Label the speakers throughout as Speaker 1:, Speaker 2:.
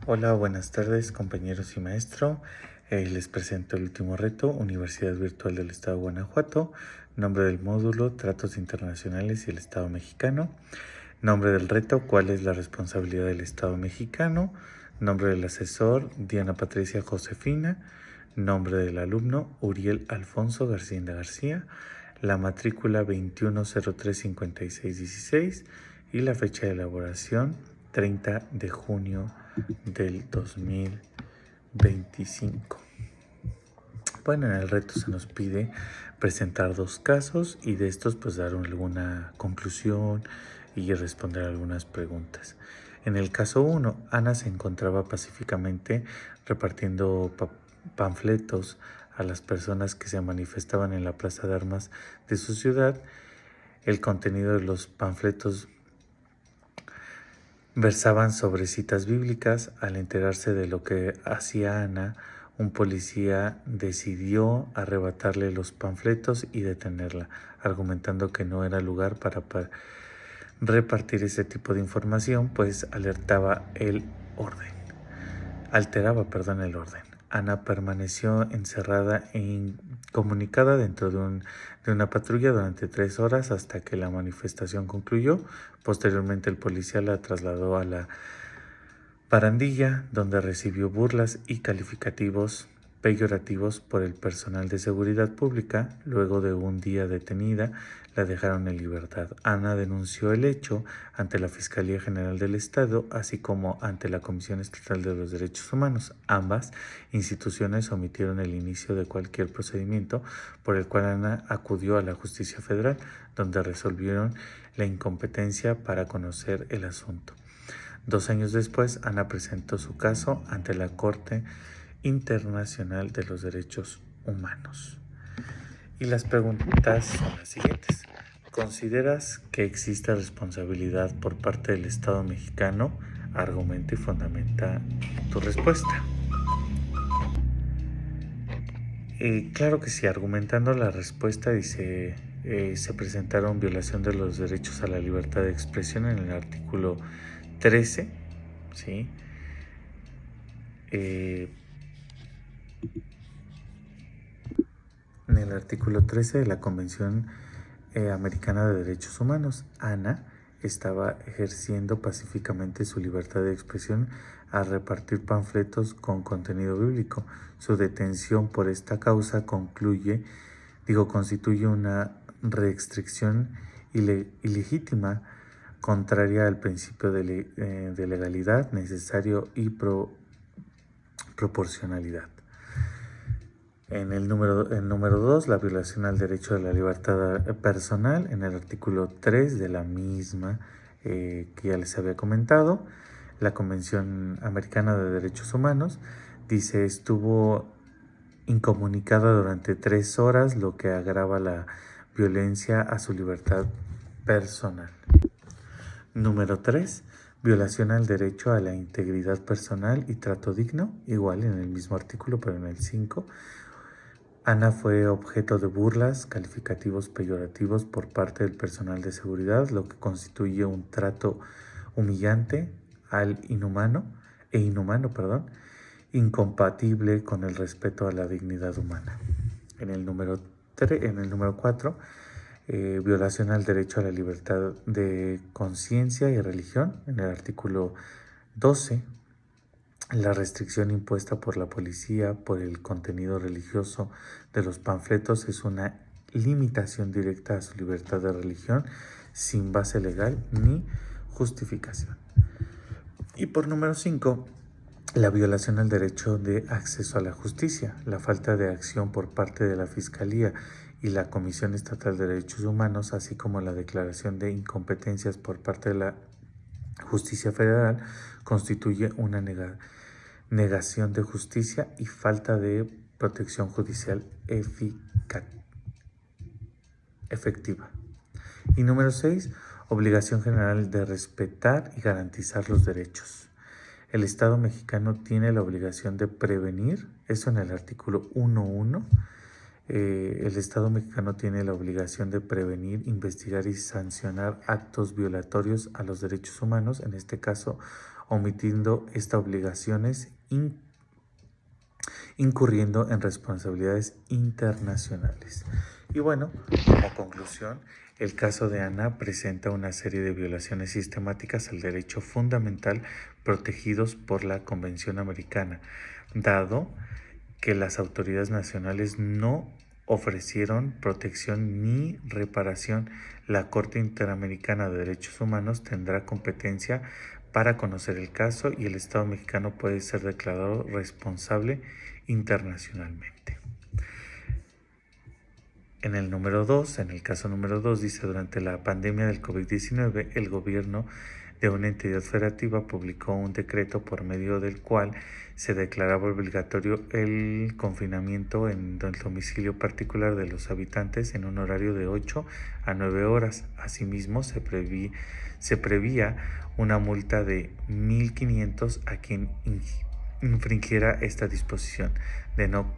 Speaker 1: Hola, buenas tardes compañeros y maestro. Les presento el último reto, Universidad Virtual del Estado de Guanajuato. Nombre del módulo, Tratos Internacionales y el Estado Mexicano. Nombre del reto, ¿cuál es la responsabilidad del Estado mexicano? Nombre del asesor, Diana Patricia Josefina. Nombre del alumno, Uriel Alfonso García García. La matrícula 21035616 y la fecha de elaboración 30 de junio del 2025. Bueno, en el reto se nos pide presentar 2 casos y de estos pues dar alguna conclusión y responder algunas preguntas. En el caso 1, Ana se encontraba pacíficamente repartiendo panfletos a las personas que se manifestaban en la plaza de armas de su ciudad. El contenido de los panfletos versaban sobre citas bíblicas. Al enterarse de lo que hacía Ana, un policía decidió arrebatarle los panfletos y detenerla, argumentando que no era lugar para repartir ese tipo de información, pues alteraba el orden. Ana permaneció encerrada e incomunicada dentro de una patrulla durante 3 horas hasta que la manifestación concluyó. Posteriormente el policía la trasladó a la barandilla, donde recibió burlas y calificativos peyorativos por el personal de seguridad pública. Luego de un día detenida, la dejaron en libertad. Ana denunció el hecho ante la Fiscalía General del Estado, así como ante la Comisión Estatal de los Derechos Humanos. Ambas instituciones omitieron el inicio de cualquier procedimiento, por el cual Ana acudió a la Justicia Federal, donde resolvieron la incompetencia para conocer el asunto. 2 años después, Ana presentó su caso ante la Corte Internacional de los Derechos Humanos. Y las preguntas son las siguientes. ¿Consideras que existe responsabilidad por parte del Estado mexicano? Argumenta y fundamenta tu respuesta. Claro que sí, argumentando la respuesta dice, se presentaron violación de los derechos a la libertad de expresión en el artículo 13, ¿sí? En el artículo 13 de la Convención Americana de Derechos Humanos, Ana estaba ejerciendo pacíficamente su libertad de expresión al repartir panfletos con contenido bíblico. Su detención por esta causa constituye una restricción ilegítima contraria al principio de legalidad, necesario y proporcionalidad. En el número 2, la violación al derecho a la libertad personal, en el artículo 3 de la misma que ya les había comentado. La Convención Americana de Derechos Humanos dice estuvo incomunicada durante 3 horas, lo que agrava la violencia a su libertad personal. Número 3. Violación al derecho a la integridad personal y trato digno, igual en el mismo artículo, pero en el 5. Ana fue objeto de burlas, calificativos peyorativos por parte del personal de seguridad, lo que constituye un trato humillante inhumano, incompatible con el respeto a la dignidad humana. En el número 4, violación al derecho a la libertad de conciencia y religión, en el artículo 12. La restricción impuesta por la policía por el contenido religioso de los panfletos es una limitación directa a su libertad de religión sin base legal ni justificación. Y por número 5, la violación al derecho de acceso a la justicia, la falta de acción por parte de la Fiscalía y la Comisión Estatal de Derechos Humanos, así como la declaración de incompetencias por parte de la Justicia Federal, constituye una negación de justicia y falta de protección judicial efectiva. Y número 6, obligación general de respetar y garantizar los derechos. El Estado mexicano tiene la obligación de prevenir, eso en el artículo 1.1. El Estado mexicano tiene la obligación de prevenir, investigar y sancionar actos violatorios a los derechos humanos, en este caso omitiendo estas obligaciones, incurriendo en responsabilidades internacionales. Y bueno, como conclusión, el caso de Ana presenta una serie de violaciones sistemáticas al derecho fundamental protegidos por la Convención Americana, dado que las autoridades nacionales no ofrecieron protección ni reparación. La Corte Interamericana de Derechos Humanos tendrá competencia para conocer el caso y el Estado mexicano puede ser declarado responsable internacionalmente. En el caso número 2, dice: durante la pandemia del COVID-19, el gobierno de una entidad federativa publicó un decreto por medio del cual se declaraba obligatorio el confinamiento en el domicilio particular de los habitantes en un horario de 8 a 9 horas. Asimismo, se prevía una multa de 1.500 a quien infringiera esta disposición. De no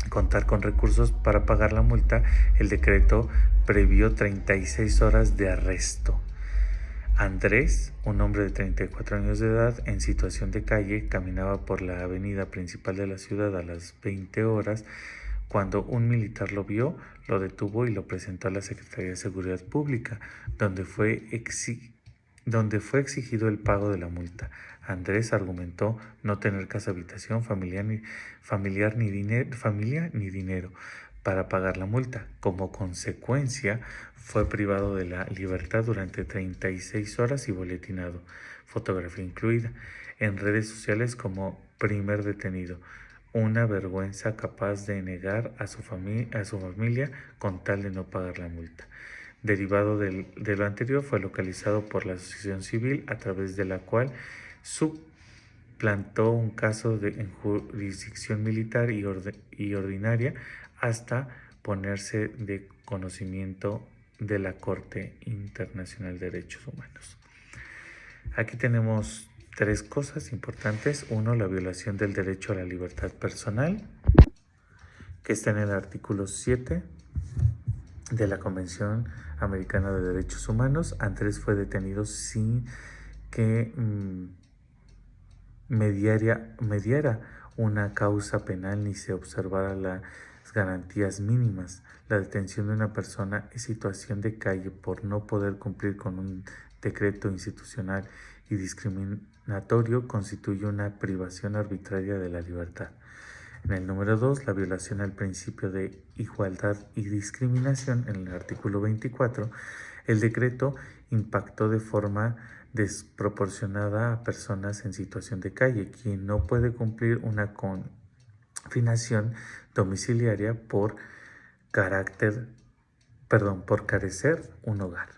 Speaker 1: contar con recursos para pagar la multa, el decreto previó 36 horas de arresto. Andrés, un hombre de 34 años de edad, en situación de calle, caminaba por la avenida principal de la ciudad a las 20 horas cuando un militar lo vio, lo detuvo y lo presentó a la Secretaría de Seguridad Pública, donde fue exigido el pago de la multa. Andrés argumentó no tener casa habitación, familia ni dinero para pagar la multa. Como consecuencia, fue privado de la libertad durante 36 horas y boletinado, fotografía incluida, en redes sociales como primer detenido. Una vergüenza capaz de negar a su familia con tal de no pagar la multa. Derivado de lo anterior, fue localizado por la Asociación Civil, a través de la cual suplantó un caso en jurisdicción militar y ordinaria hasta ponerse de conocimiento de la Corte Internacional de Derechos Humanos. Aquí tenemos 3 cosas importantes. 1, la violación del derecho a la libertad personal, que está en el artículo 7 de la Convención Americana de Derechos Humanos. Andrés fue detenido sin que mediara una causa penal ni se observara las garantías mínimas. La detención de una persona en situación de calle por no poder cumplir con un decreto institucional y discriminatorio constituye una privación arbitraria de la libertad. En el número 2, la violación al principio de igualdad y discriminación. En el artículo 24, el decreto impactó de forma desproporcionada a personas en situación de calle, quien no puede cumplir una confinación domiciliaria por carecer un hogar.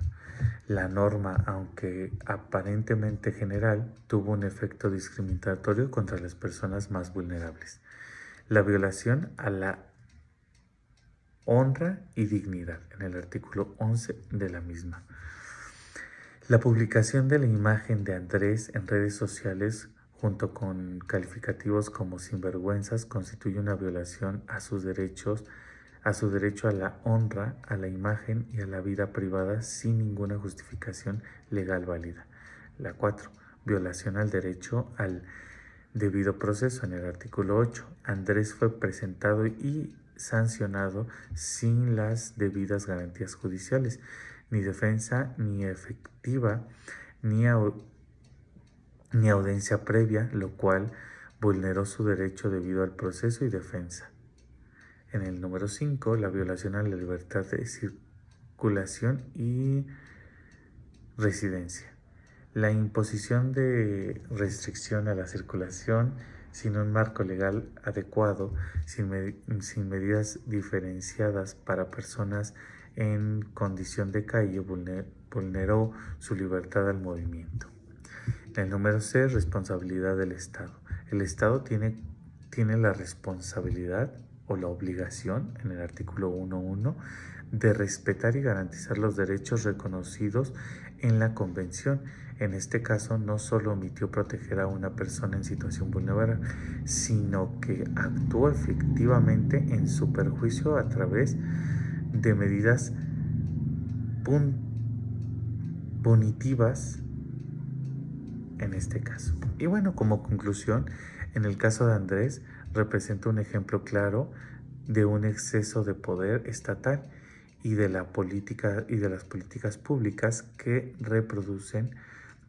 Speaker 1: La norma, aunque aparentemente general, tuvo un efecto discriminatorio contra las personas más vulnerables. La violación a la honra y dignidad, en el artículo 11 de la misma. La publicación de la imagen de Andrés en redes sociales junto con calificativos como sinvergüenzas constituye una violación a su derecho a la honra, a la imagen y a la vida privada sin ninguna justificación legal válida. La 4. Violación al derecho al debido proceso. En el artículo 8, Andrés fue presentado y sancionado sin las debidas garantías judiciales, ni defensa ni efectiva, ni audiencia previa, lo cual vulneró su derecho debido al proceso y defensa. En el número 5, la violación a la libertad de circulación y residencia. La imposición de restricción a la circulación sin un marco legal adecuado, sin medidas diferenciadas para personas en condición de calle, vulneró su libertad al movimiento. El número 6, responsabilidad del Estado. El Estado tiene la responsabilidad o la obligación, en el artículo 1.1, de respetar y garantizar los derechos reconocidos en la Convención. En este caso, no solo omitió proteger a una persona en situación vulnerable, sino que actuó efectivamente en su perjuicio a través de medidas punitivas en este caso. Y bueno, como conclusión, en el caso de Andrés, representa un ejemplo claro de un exceso de poder estatal y de la política y de las políticas públicas que reproducen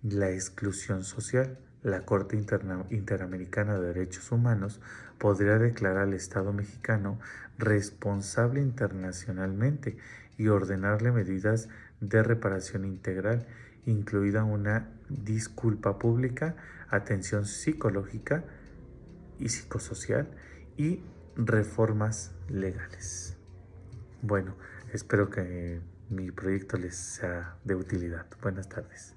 Speaker 1: la exclusión social. La Corte Interamericana de Derechos Humanos podría declarar al Estado mexicano responsable internacionalmente y ordenarle medidas de reparación integral, incluida una disculpa pública, atención psicológica y psicosocial y reformas legales. Bueno, espero que mi proyecto les sea de utilidad. Buenas tardes.